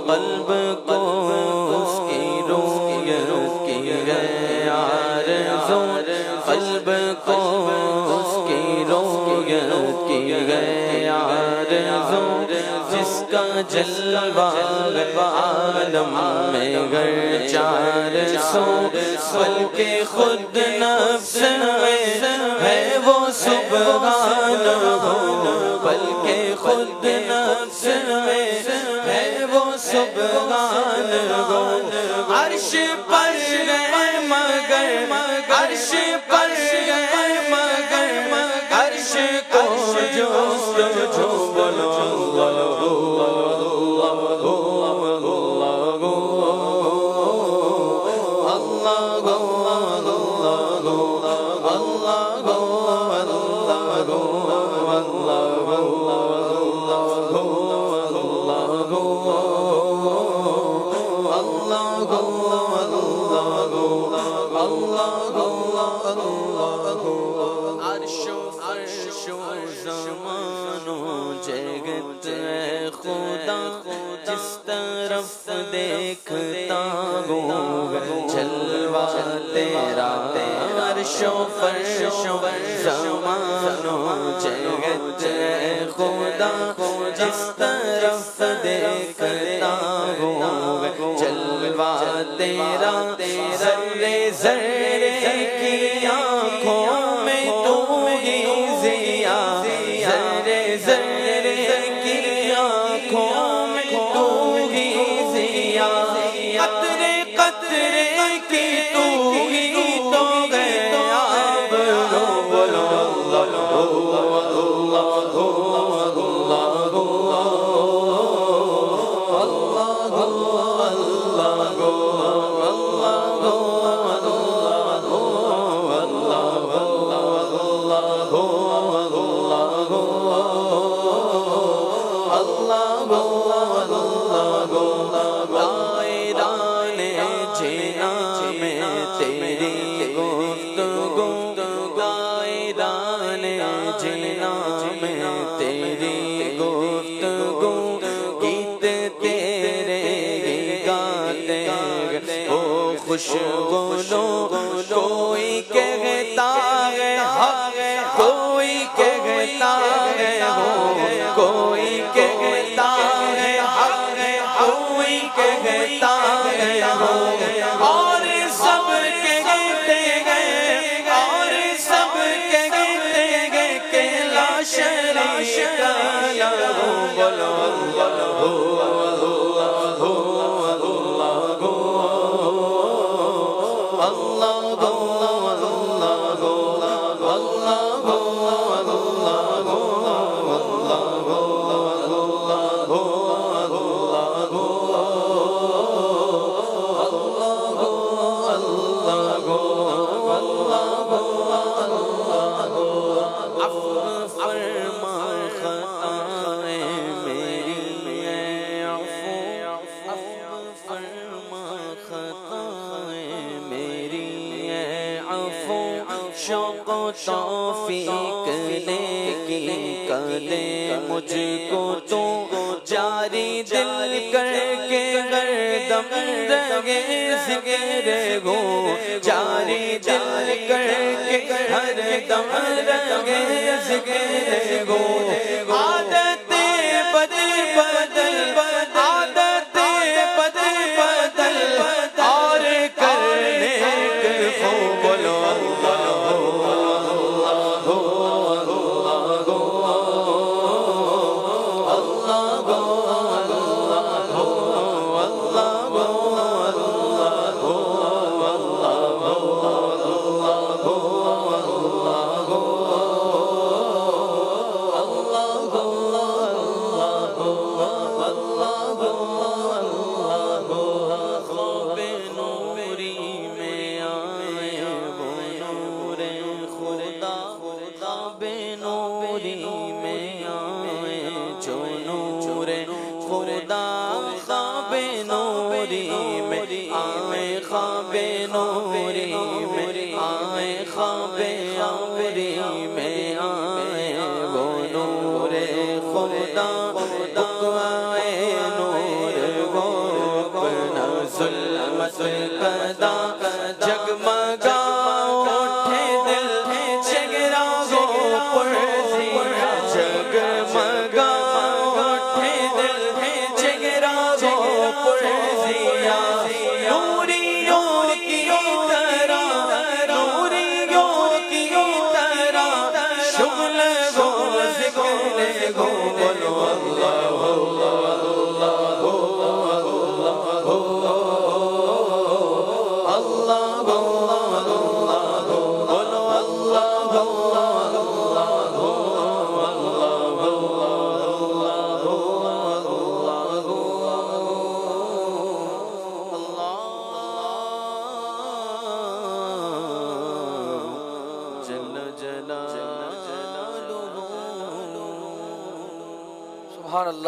قلب کو اس کی رویت کی ہے آرزو قلب کو اس کی رویت کی ہے آرزو جس کا جلوہ عالم میں گر 400 بلکہ خود نفس میں ہے وہ سبحان ہو بلکہ خود نفس میں ہے وہ سبحان ہو عرش پر گئے مگر عرش پر گئے مگر عرش کو جستجو بولو عرش و فرش و زمان و جگت ہے خدا جس طرف دیکھتا ہوں جلوہ تیرا عرش و فرش و زمان و جگت ہے خدا جس طرف دیکھتا ہوں جلوہ تیرا ذرے ذرے کی آنکھوں میں تو ہی ضیا ذرے ذرے کی آنکھوں میں تو ہی ضیا قطرے قطرے کی تو ہی تو غیاب ہو بولو خوشگلو کوئی کہتا ہے حق کوئی کہتا ہے ہو کوئی کہتا ہے حق کوئی کہتا ہے ہو اور سب کہتے گئے اور سب کہتے گئے کہ لا شریک لہ بولو شوق و توفیق نیکی کرے مجھ کو تو جاری دل کر کے ہردم رہے ذکر گو جاری دل کر کے ہردم رہے ذکر گو عادت بدل بدل عادت بدل بدل اور کرنے کو بولو اللہ خدا خواب نوری میں آئے، خواب نوری میں آئے، خواب نوری میں آئے، وہ نور خدا آئے نور، وہ اپنا ظلمت کدا جگمگا اٹھے دل چراغوں پر زیا، جگمگا اٹھے دل چراغوں پر زیا، نوریوں کی طرح، نوریوں کی طرح شغل گو ذکر گو، بولو اللہ سبحان اللہ۔